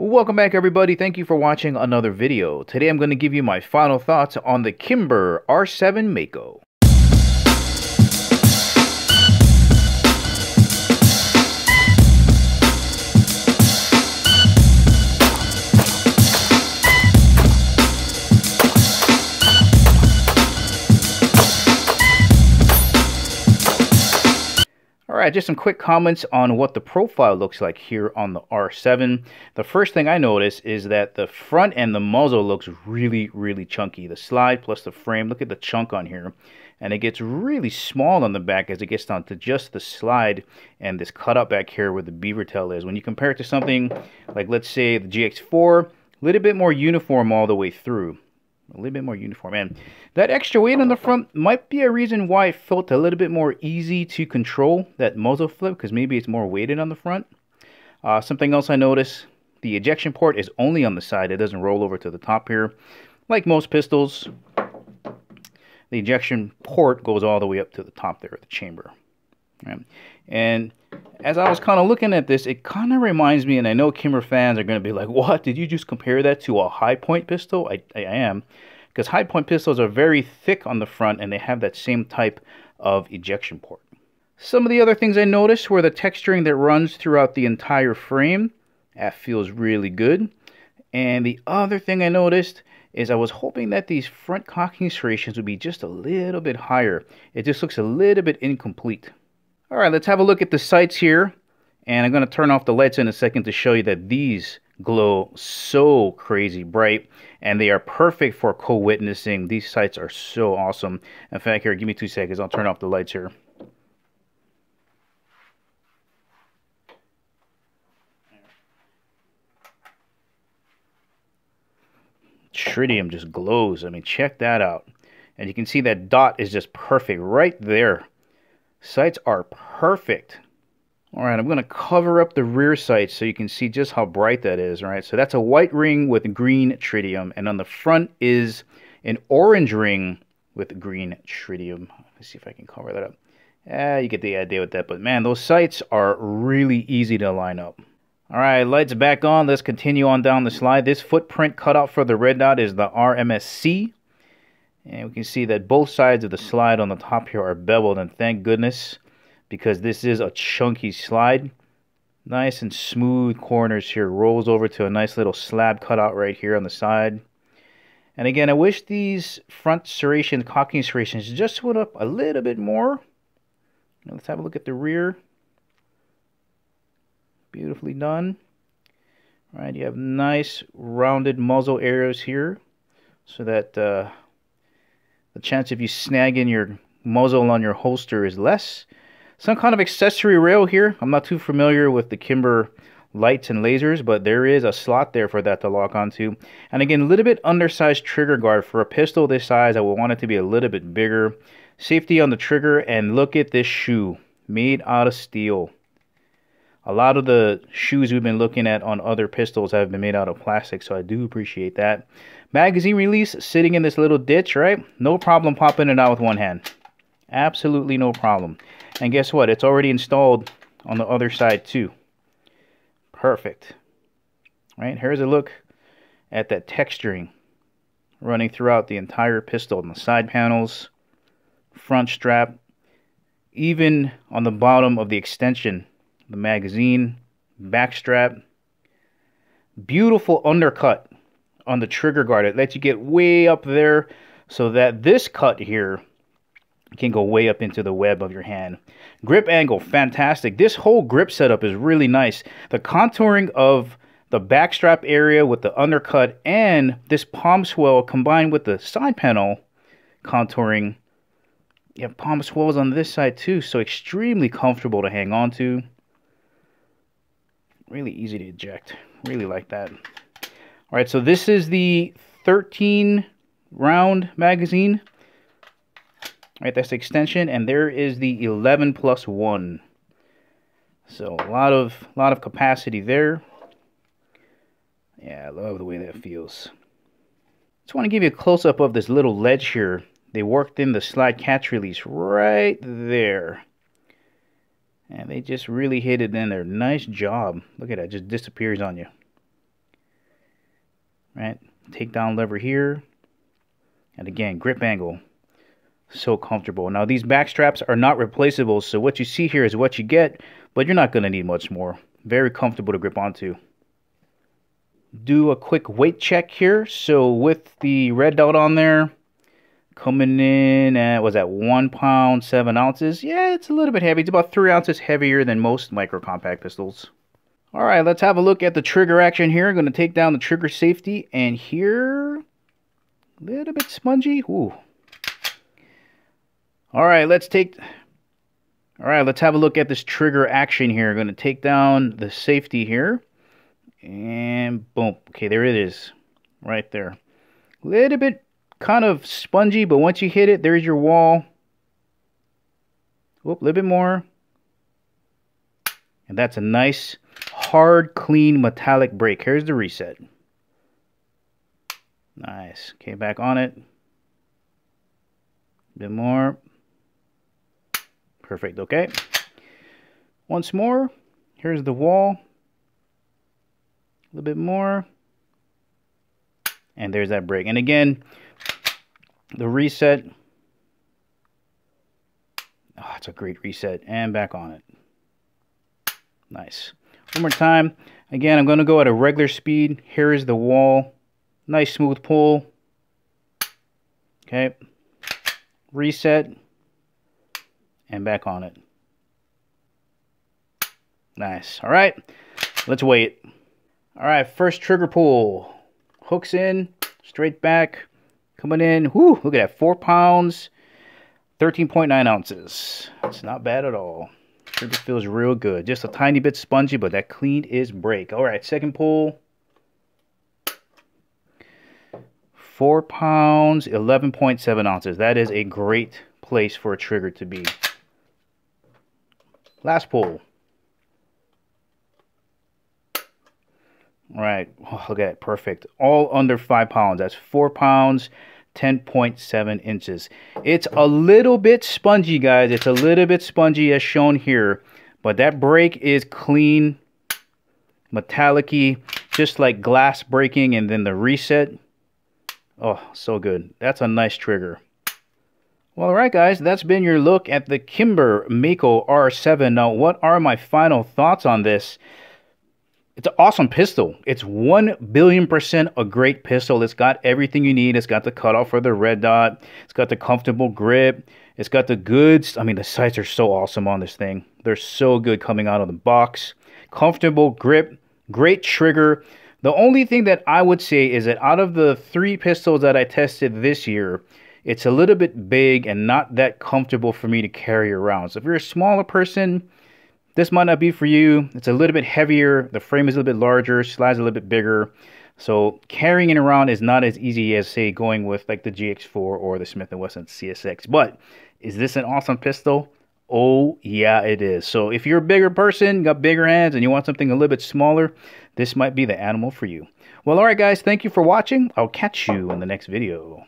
Welcome back, everybody. Thank you for watching another video. Today I'm going to give you my final thoughts on the Kimber R7 Mako. Alright, just some quick comments on what the profile looks like here on the R7. The first thing I notice is that the front and the muzzle looks really chunky. The slide plus the frame, look at the chunk on here. And it gets really small on the back as it gets down to just the slide and this cutout back here where the beaver tail is. When you compare it to something like, let's say, the GX4, a little bit more uniform all the way through. A little bit more uniform, and that extra weight on the front might be a reason why it felt a little bit more easy to control that muzzle flip, because maybe it's more weighted on the front. Something else I noticed, the ejection port is only on the side. It doesn't roll over to the top here. Like most pistols, the ejection port goes all the way up to the top there of the chamber. Right? And as I was kind of looking at this, it kind of reminds me, and I know Kimber fans are going to be like, what? Did you just compare that to a high point pistol? I am, because high point pistols are very thick on the front and they have that same type of ejection port. Some of the other things I noticed were the texturing that runs throughout the entire frame. That feels really good. And the other thing I noticed is I was hoping that these front cocking serrations would be just a little bit higher. It just looks a little bit incomplete. Alright, let's have a look at the sights here, and I'm going to turn off the lights in a second to show you that these glow so crazy bright, and they are perfect for co-witnessing. These sights are so awesome. In fact, here, give me 2 seconds, I'll turn off the lights here. Tritium just glows. I mean, check that out. And you can see that dot is just perfect right there. Sights are perfect. Alright, I'm going to cover up the rear sights so you can see just how bright that is. Alright, so that's a white ring with green tritium, and on the front is an orange ring with green tritium. Let's see if I can cover that up. You get the idea with that, but man, those sights are really easy to line up. Alright, lights back on. Let's continue on down the slide. This footprint cutout for the red dot is the RMSC. And we can see that both sides of the slide on the top here are beveled, and thank goodness, because this is a chunky slide. Nice and smooth corners here. Rolls over to a nice little slab cutout right here on the side. And again, I wish these front serrations, cocking serrations, just went up a little bit more. Now let's have a look at the rear. Beautifully done. All right, you have nice rounded muzzle areas here, so that the chance of you snagging your muzzle on your holster is less. Some kind of accessory rail here. I'm not too familiar with the Kimber lights and lasers, but there is a slot there for that to lock onto. And again, a little bit undersized trigger guard. For a pistol this size, I would want it to be a little bit bigger. Safety on the trigger, and look at this shoe. Made out of steel. A lot of the shoes we've been looking at on other pistols have been made out of plastic, so I do appreciate that. Magazine release sitting in this little ditch, right? No problem popping it out with one hand. Absolutely no problem. And guess what? It's already installed on the other side too. Perfect. Right? Here's a look at that texturing running throughout the entire pistol on the side panels, front strap, even on the bottom of the extension, the magazine, back strap. Beautiful undercut on the trigger guard. It lets you get way up there so that this cut here can go way up into the web of your hand. Grip angle, fantastic. This whole grip setup is really nice. The contouring of the back strap area with the undercut and this palm swell combined with the side panel contouring. You have palm swells on this side too, so extremely comfortable to hang on to. Really easy to eject. Really like that. All right, so this is the 13 round magazine. All right, that's the extension, and there is the 11+1. So a lot of capacity there. Yeah, I love the way that feels. Just want to give you a close-up of this little ledge here. They worked in the slide catch release right there. And they just really hit it in there. Nice job. Look at that, it just disappears on you. right? Takedown lever here. And again, grip angle. So comfortable. Now these back straps are not replaceable, so what you see here is what you get, but you're not going to need much more. Very comfortable to grip onto. Do a quick weight check here. So with the red dot on there, coming in at, was that 1 pound 7 ounces? Yeah, it's a little bit heavy. It's about 3 ounces heavier than most micro compact pistols. All right, let's have a look at the trigger action here. I'm going to take down the trigger safety, and here, a little bit spongy. Ooh. All right, let's have a look at this trigger action here. I'm going to take down the safety here, and boom. Okay, there it is, right there. A little bit kind of spongy, but once you hit it, there's your wall. Whoop, a little bit more. And that's a nice, hard, clean, metallic break. Here's the reset. Nice. Okay, back on it. A bit more. Perfect, okay. Once more. Here's the wall. A little bit more. And there's that break. And again, the reset. Oh, it's a great reset. And back on it. Nice. One more time. Again, I'm going to go at a regular speed. Here is the wall. Nice smooth pull. Okay. Reset. And back on it. Nice. All right. Let's weigh it. All right. First trigger pull. Hooks in. Straight back. Coming in. Whoo. Look at that. 4 pounds. 13.9 ounces. It's not bad at all. Trigger feels real good. Just a tiny bit spongy, but that clean is break. All right. Second pull. 4 pounds. 11.7 ounces. That is a great place for a trigger to be. Last pull. All right. Oh, look at it. Perfect. All under 5 pounds. That's 4 pounds, 10.7 inches. It's a little bit spongy, guys. It's a little bit spongy as shown here. But that break is clean, metallic-y, just like glass breaking, and then the reset. Oh, so good. That's a nice trigger. Well, alright guys, that's been your look at the Kimber Mako R7. Now, what are my final thoughts on this? It's an awesome pistol. It's 1,000,000,000% a great pistol. It's got everything you need. It's got the cutoff for the red dot. It's got the comfortable grip. It's got the goods. I mean, the sights are so awesome on this thing. They're so good coming out of the box. Comfortable grip, great trigger. The only thing that I would say is that out of the 3 pistols that I tested this year, it's a little bit big and not that comfortable for me to carry around. So if you're a smaller person, this might not be for you. It's a little bit heavier. The frame is a little bit larger. Slide's a little bit bigger. So carrying it around is not as easy as, say, going with like the GX4 or the Smith & Wesson CSX. But is this an awesome pistol? Oh, yeah, it is. So if you're a bigger person, got bigger hands, and you want something a little bit smaller, this might be the animal for you. Well, all right, guys. Thank you for watching. I'll catch you in the next video.